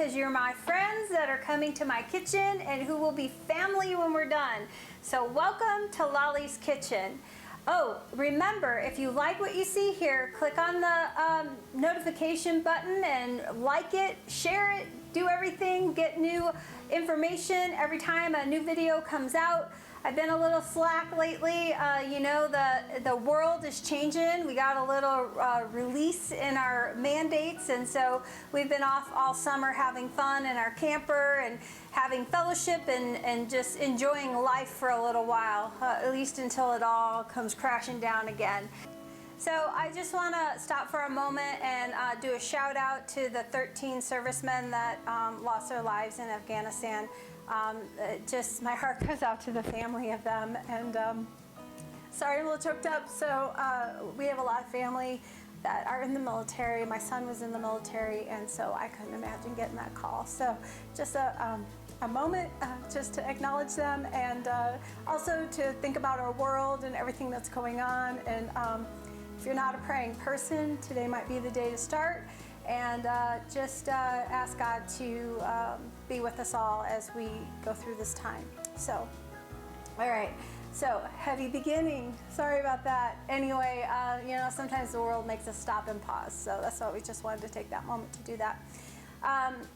because you're my friends that are coming to my kitchen and who will be family when we're done. So welcome to Lolly's Kitchen. Oh, remember, if you like what you see here, click on the notification button and like it, share it, do everything, get new information every time a new video comes out. I've been a little slack lately. You know, the world is changing. We got a little release in our mandates, and so we've been off all summer having fun in our camper and having fellowship and just enjoying life for a little while, at least until it all comes crashing down again. So I just want to stop for a moment and do a shout out to the 13 servicemen that lost their lives in Afghanistan. Just my heart goes out to the family of them, and sorry, I'm a little choked up. So we have a lot of family that are in the military. My son was in the military, and so I couldn't imagine getting that call. So just a moment just to acknowledge them, and also to think about our world and everything that's going on. And if you're not a praying person, today might be the day to start. And just ask God to be with us all as we go through this time. So, all right. So, heavy beginning. Sorry about that. Anyway, you know, sometimes the world makes us stop and pause. So that's why we just wanted to take that moment to do that.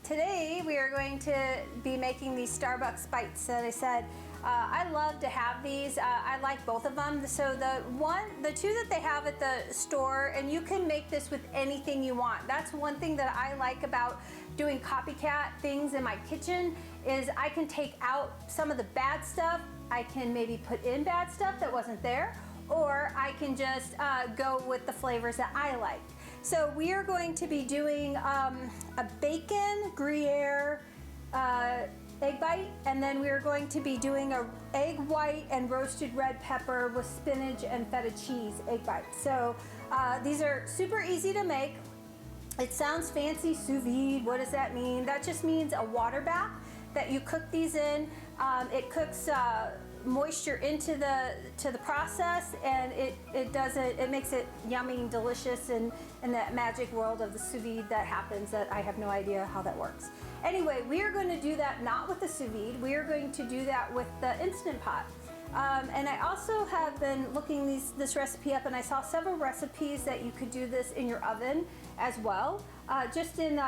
Today we are going to be making these Starbucks bites that I said. I love to have these. I like both of them. So the two that they have at the store, and you can make this with anything you want. That's one thing that I like about doing copycat things in my kitchen, is I can take out some of the bad stuff. I can maybe put in bad stuff that wasn't there, or I can just go with the flavors that I like. So we are going to be doing a bacon Gruyere egg bite, and then we are going to be doing a egg white and roasted red pepper with spinach and feta cheese egg bite. So these are super easy to make. It sounds fancy, sous vide. What does that mean? That just means a water bath that you cook these in. It cooks moisture into the process, and it makes it yummy and delicious, and in that magic world of the sous vide that happens, that I have no idea how that works. Anyway, we are going to do that not with the sous vide. We are going to do that with the Instant Pot. And I also have been looking this recipe up, and I saw several recipes that you could do this in your oven as well, just in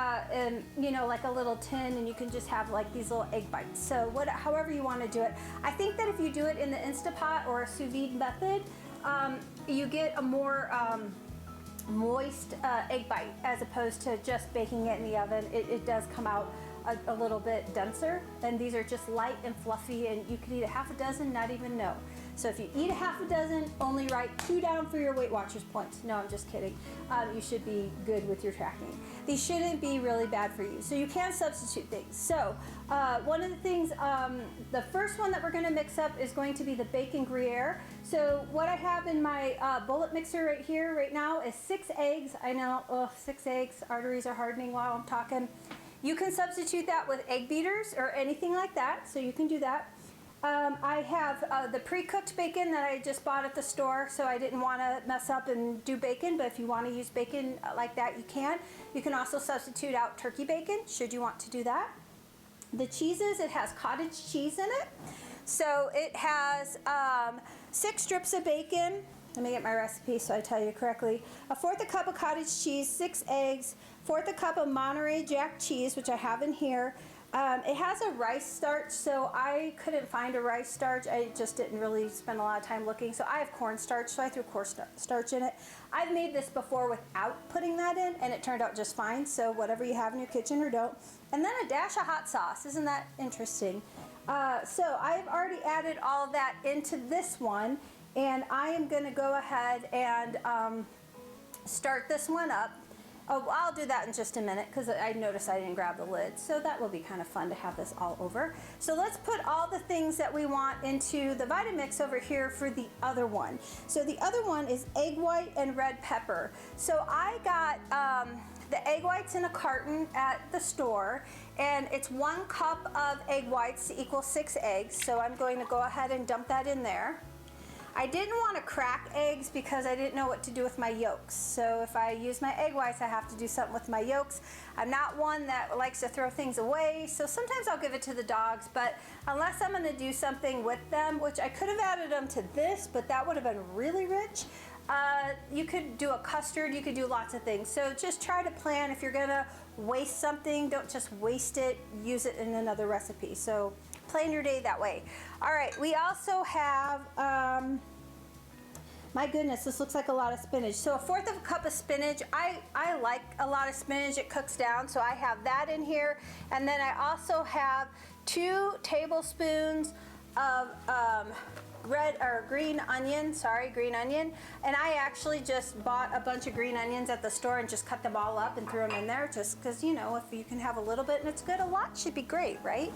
you know, like a little tin, and you can just have like these little egg bites. So however you want to do it. I think that if you do it in the Instant Pot or a sous vide method, you get a more moist egg bite as opposed to just baking it in the oven. It does come out a little bit denser, and these are just light and fluffy, and you could eat a half a dozen, not even know. So if you eat a half a dozen, only write 2 down for your Weight Watchers points. No, I'm just kidding. You should be good with your tracking. These shouldn't be really bad for you, so you can substitute things. So one of the things, the first one that we're going to mix up is going to be the bacon Gruyere. So what I have in my bullet mixer right here right now is 6 eggs. I know, 6 eggs, arteries are hardening while I'm talking. You can substitute that with egg beaters or anything like that, so you can do that. I have the pre-cooked bacon that I just bought at the store, so I didn't want to mess up and do bacon, but if you want to use bacon like that, you can. You can also substitute out turkey bacon, should you want to do that. The cheeses, it has cottage cheese in it. So it has 6 strips of bacon. Let me get my recipe so I tell you correctly. 1/4 cup of cottage cheese, 6 eggs, 1/4 cup of Monterey Jack cheese, which I have in here. It has a rice starch, so I couldn't find a rice starch. I just didn't really spend a lot of time looking. So I have cornstarch, so I threw cornstarch in it. I've made this before without putting that in, and it turned out just fine. So whatever you have in your kitchen or don't. And then a dash of hot sauce. Isn't that interesting? So I've already added all of that into this one, and I am going to go ahead and start this one up. Oh, I'll do that in just a minute because I noticed I didn't grab the lid. So that will be kind of fun to have this all over. So let's put all the things that we want into the Vitamix over here for the other one. So the other one is egg white and red pepper. So I got the egg whites in a carton at the store, and it's 1 cup of egg whites to equal 6 eggs. So I'm going to go ahead and dump that in there. I didn't want to crack eggs because I didn't know what to do with my yolks. So if I use my egg whites, I have to do something with my yolks. I'm not one that likes to throw things away, so sometimes I'll give it to the dogs, but unless I'm going to do something with them, which I could have added them to this, but that would have been really rich. You could do a custard, you could do lots of things. So just try to plan. If you're gonna waste something, don't just waste it, use it in another recipe. So plan your day that way. All right, we also have, my goodness, this looks like a lot of spinach. So 1/4 of a cup of spinach. I like a lot of spinach, it cooks down, so I have that in here. And then I also have 2 tablespoons of green onion, and I actually just bought a bunch of green onions at the store and just cut them all up and threw them in there, just because, you know, if you can have a little bit and it's good, a lot should be great, right?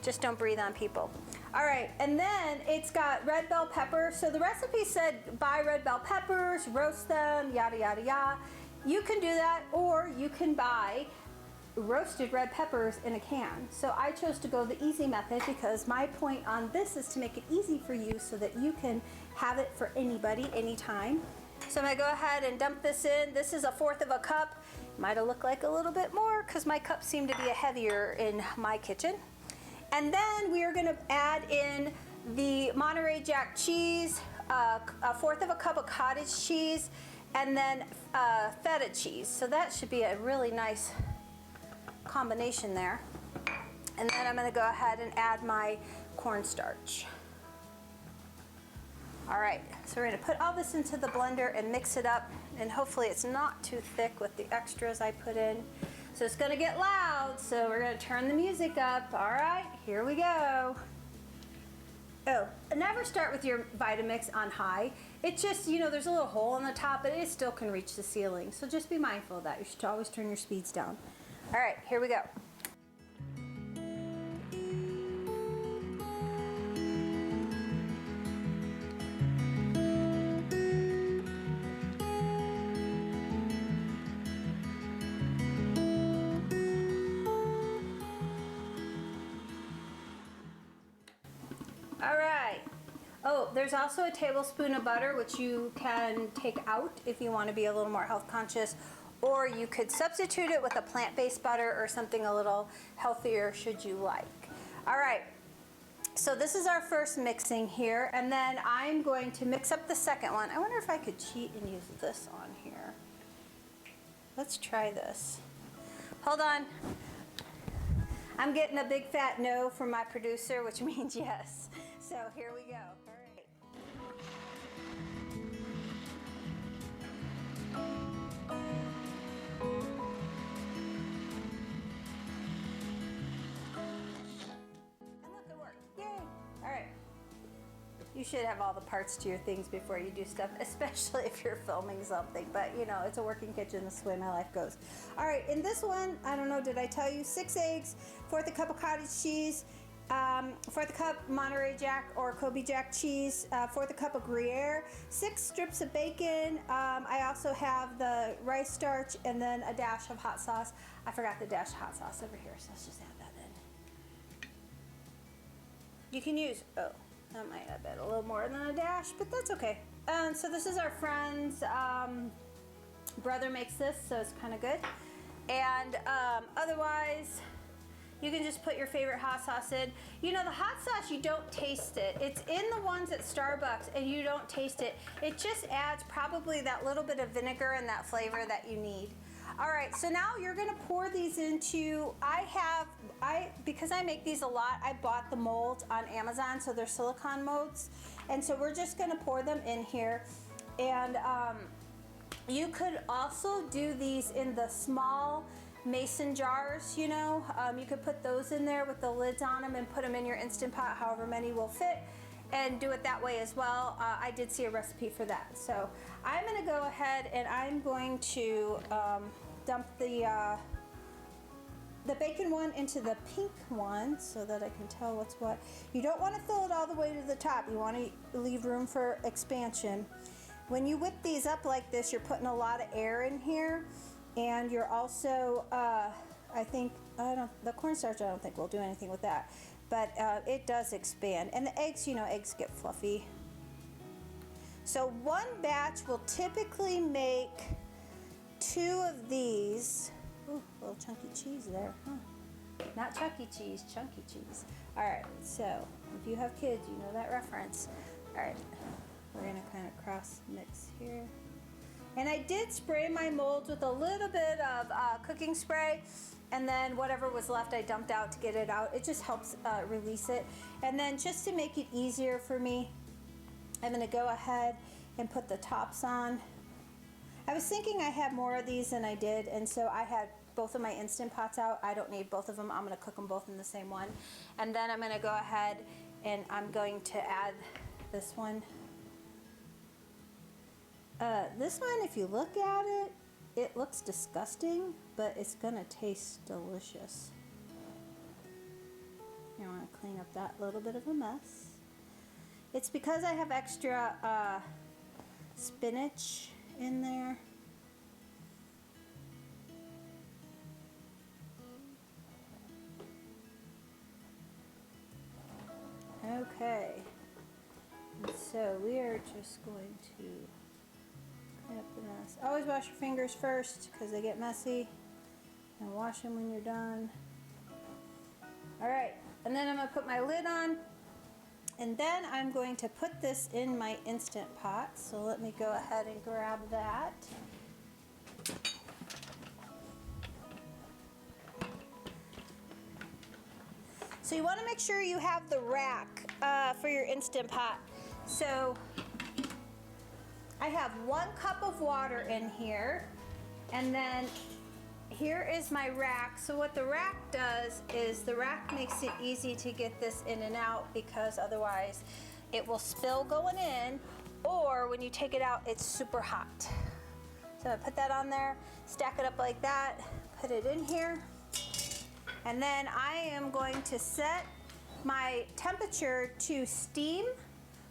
Just don't breathe on people. All right, and then it's got red bell pepper. So the recipe said buy red bell peppers, roast them, yada yada yada. You can do that, or you can buy roasted red peppers in a can. So I chose to go the easy method because my point on this is to make it easy for you so that you can have it for anybody, anytime. So I'm gonna go ahead and dump this in. This is 1/4 of a cup. Might have looked like a little bit more because my cups seem to be heavier in my kitchen. And then we are gonna add in the Monterey Jack cheese, 1/4 of a cup of cottage cheese, and then feta cheese. So that should be a really nice combination there. And then I'm going to go ahead and add my cornstarch. All right, so we're going to put all this into the blender and mix it up, and hopefully it's not too thick with the extras I put in. So it's going to get loud, so we're going to turn the music up. All right, here we go. Oh, never start with your Vitamix on high. It just, you know, there's a little hole in the top, but it still can reach the ceiling. So just be mindful of that. You should always turn your speeds down. All right, here we go. All right. Oh, there's also a tablespoon of butter, which you can take out if you want to be a little more health conscious, or you could substitute it with a plant-based butter or something a little healthier should you like. All right, so this is our first mixing here, and then I'm going to mix up the second one. I wonder if I could cheat and use this on here. Let's try this. Hold on. I'm getting a big fat no from my producer, which means yes. So here we go. All right. And look, it worked. Yay. All right. You should have all the parts to your things before you do stuff, especially if you're filming something. But, you know, it's a working kitchen. That's the way my life goes. All right, in this one, I don't know, did I tell you? 6 eggs, 1/4 cup of cottage cheese, 1/4 cup Monterey Jack or Kobe Jack cheese, 1/4 cup of Gruyere, 6 strips of bacon. I also have the rice starch and then a dash of hot sauce. I forgot the dash of hot sauce over here, so let's just add that in. You can use, oh, that might have been a little more than a dash, but that's okay. So this is our friend's brother makes this, so it's kind of good. And otherwise, you can just put your favorite hot sauce in. You know, the hot sauce, you don't taste it. It's in the ones at Starbucks, and you don't taste it. It just adds probably that little bit of vinegar and that flavor that you need. All right, so now you're gonna pour these into, because I make these a lot, I bought the molds on Amazon, so they're silicone molds. And so we're just gonna pour them in here. And you could also do these in the small mason jars, you know. You could put those in there with the lids on them and put them in your Instant Pot, however many will fit, and do it that way as well. I did see a recipe for that. So I'm gonna go ahead and I'm going to dump the bacon one into the pink one so that I can tell what's what. You don't want to fill it all the way to the top. You want to leave room for expansion. When you whip these up like this, you're putting a lot of air in here, and you're also, I think, the cornstarch, I don't think we'll do anything with that, but it does expand. And the eggs, you know, eggs get fluffy. So one batch will typically make 2 of these. Ooh, a little chunky cheese there, huh? Not Chuck E. Cheese, chunky cheese. All right, so if you have kids, you know that reference. All right, we're gonna kind of cross mix here. And I did spray my molds with a little bit of cooking spray, and then whatever was left I dumped out to get it out. It just helps release it. And then just to make it easier for me, I'm gonna go ahead and put the tops on. I was thinking I had more of these than I did, and so I had both of my Instant Pots out. I don't need both of them. I'm gonna cook them both in the same one. And then I'm gonna go ahead and I'm going to add this one. This one, if you look at it, it looks disgusting, but it's gonna taste delicious. You wanna clean up that little bit of a mess. It's because I have extra spinach in there. Okay, and so we are just going to clean up the mess. Always wash your fingers first because they get messy, and wash them when you're done. All right, and then I'm gonna put my lid on, and then I'm going to put this in my Instant Pot. So let me go ahead and grab that. So you want to make sure you have the rack for your Instant Pot. So I have 1 cup of water in here, and then here is my rack. So what the rack does is the rack makes it easy to get this in and out, because otherwise it will spill going in, or when you take it out, it's super hot. So I'm gonna put that on there, stack it up like that, put it in here. And then I am going to set my temperature to steam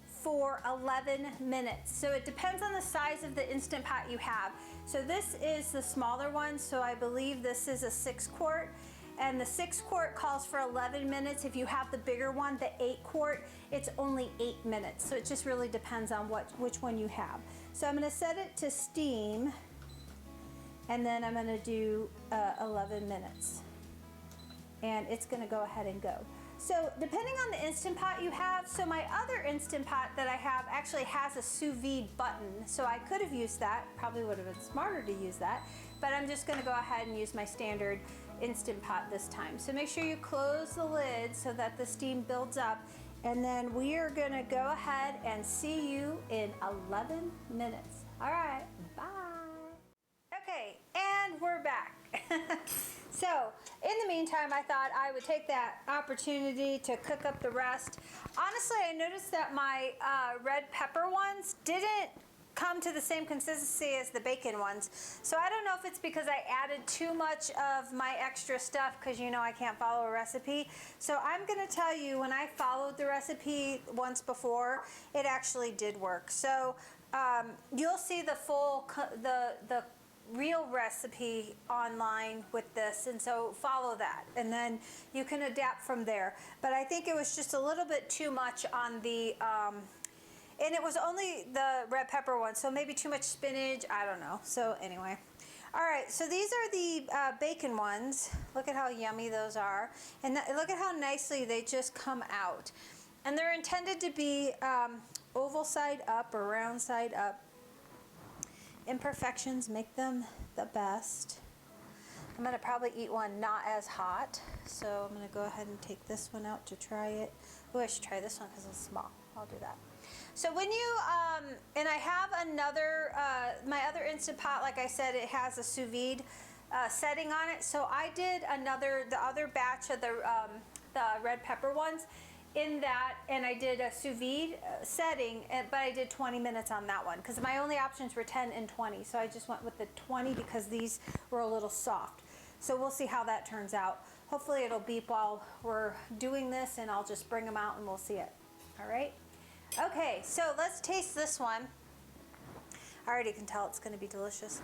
for 11 minutes. So it depends on the size of the Instant Pot you have. So this is the smaller one, so I believe this is a 6 quart. And the 6 quart calls for 11 minutes. If you have the bigger one, the 8 quart, it's only 8 minutes. So it just really depends on which one you have. So I'm gonna set it to steam, and then I'm gonna do 11 minutes. And it's gonna go ahead and go. So depending on the Instant Pot you have, so my other Instant Pot that I have actually has a Sous Vide button, so I could have used that, probably would have been smarter to use that, but I'm just gonna go ahead and use my standard Instant Pot this time. So make sure you close the lid so that the steam builds up, and then we are gonna go ahead and see you in 11 minutes. All right, bye. Okay, and we're back. So, in the meantime, I thought I would take that opportunity to cook up the rest. Honestly, I noticed that my red pepper ones didn't come to the same consistency as the bacon ones. So I don't know if it's because I added too much of my extra stuff, because you know I can't follow a recipe. So I'm gonna tell you, when I followed the recipe once before, it actually did work. So you'll see the full, the real recipe online with this, and so follow that, and then you can adapt from there. But I think it was just a little bit too much on the and it was only the red pepper one, so maybe too much spinach, I don't know. So anyway, all right, so these are the bacon ones. Look at how yummy those are, and look at how nicely they just come out. And they're intended to be oval side up or round side up. Imperfections make them the best. I'm gonna probably eat one not as hot, so I'm gonna go ahead and take this one out to try it. Oh, I should try this one because it's small. I'll do that. So when you, and I have another, my other Instant Pot, like I said, it has a sous vide setting on it. So I did the other batch of the red pepper ones in that, and I did a sous vide setting, but I did 20 minutes on that one because my only options were 10 and 20. So I just went with the 20 because these were a little soft. So we'll see how that turns out. Hopefully it'll beep while we're doing this, and I'll just bring them out and we'll see it. All right. Okay, so let's taste this one. I already can tell it's gonna be delicious.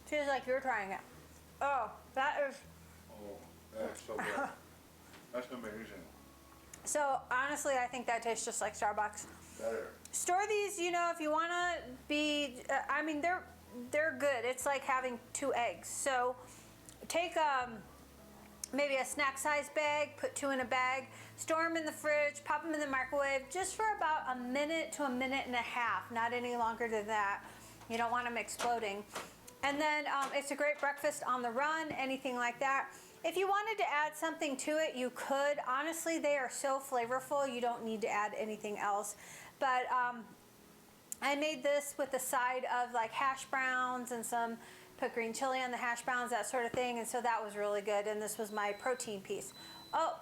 Feels like you're trying it. Oh, that is Oh, that's so good. That's amazing. So honestly, I think that tastes just like Starbucks. Better. Store these, you know, if you want to be, I mean, they're good. It's like having 2 eggs. So take maybe a snack size bag, put 2 in a bag, store them in the fridge, pop them in the microwave just for about a minute to a minute and a half, not any longer than that. You don't want them exploding. And then it's a great breakfast on the run, anything like that. If you wanted to add something to it, you could. Honestly, they are so flavorful, you don't need to add anything else. But I made this with a side of like hash browns and put green chili on the hash browns, that sort of thing. And so that was really good. And this was my protein piece. Oh,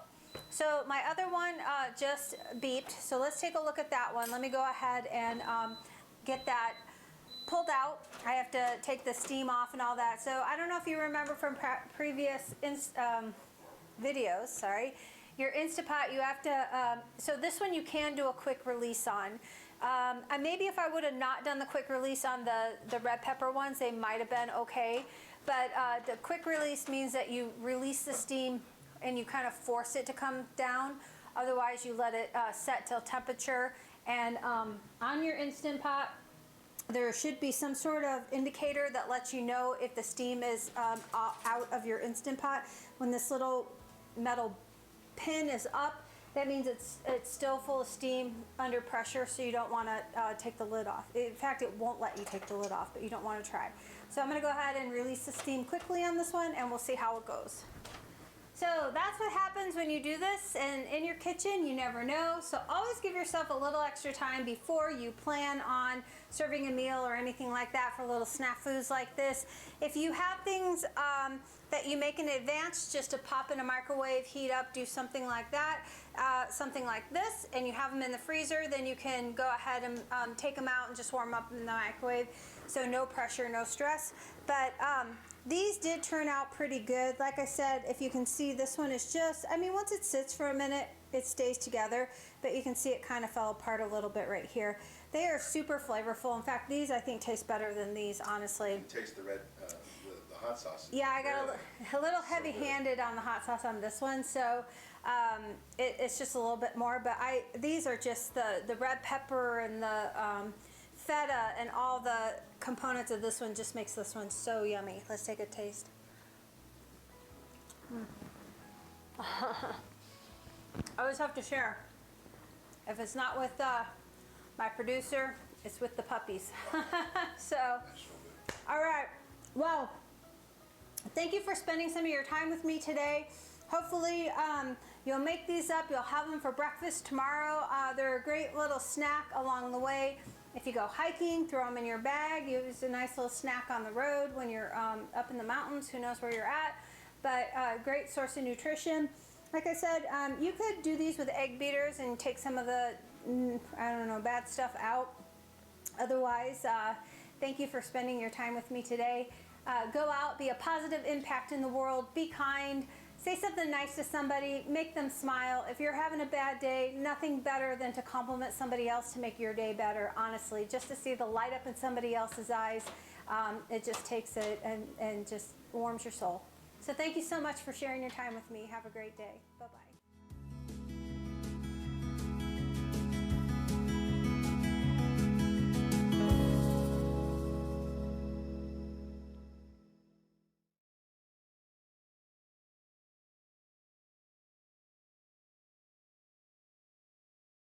so my other one just beeped. So let's take a look at that one. Let me go ahead and get that pulled out. I have to take the steam off and all that. So I don't know if you remember from previous videos, sorry. Your Instapot, you have to, so this one you can do a quick release on. And maybe if I would have not done the quick release on the red pepper ones, they might have been okay. But the quick release means that you release the steam and you kind of force it to come down. Otherwise, you let it set till temperature. And on your Instant Pot, there should be some sort of indicator that lets you know if the steam is out of your Instant Pot. When this little metal pin is up, that means it's still full of steam under pressure, so you don't want to take the lid off. In fact, it won't let you take the lid off, but you don't want to try. So I'm going to go ahead and release the steam quickly on this one, and we'll see how it goes. So that's what happens when you do this, and in your kitchen, you never know. So always give yourself a little extra time before you plan on serving a meal or anything like that for little snafus like this. If you have things that you make in advance just to pop in a microwave, heat up, do something like that, something like this, and you have them in the freezer, then you can go ahead and take them out and just warm up in the microwave. So no pressure, no stress. But these did turn out pretty good. Like I said, if you can see, this one is just, I mean, once it sits for a minute, it stays together, but you can see it kind of fell apart a little bit right here. They are super flavorful. In fact, these I think taste better than these, honestly. You taste the red, the hot sauce. Yeah, I got a little heavy-handed on the hot sauce on this one, so it's just a little bit more. But these are just the red pepper and the feta and all the components of this one just makes this one so yummy. Let's take a taste. I always have to share. If it's not with my producer, it's with the puppies. So, all right. Well, thank you for spending some of your time with me today. Hopefully you'll make these up. You'll have them for breakfast tomorrow. They're a great little snack along the way. If you go hiking, throw them in your bag. Use a nice little snack on the road when you're up in the mountains. Who knows where you're at. But great source of nutrition. Like I said, you could do these with egg beaters and take some of the, I don't know, bad stuff out. Otherwise, thank you for spending your time with me today. Go out, be a positive impact in the world, be kind, say something nice to somebody, make them smile. If you're having a bad day, nothing better than to compliment somebody else to make your day better, honestly. Just to see the light up in somebody else's eyes, it just takes it and just warms your soul. So thank you so much for sharing your time with me. Have a great day. Bye-bye.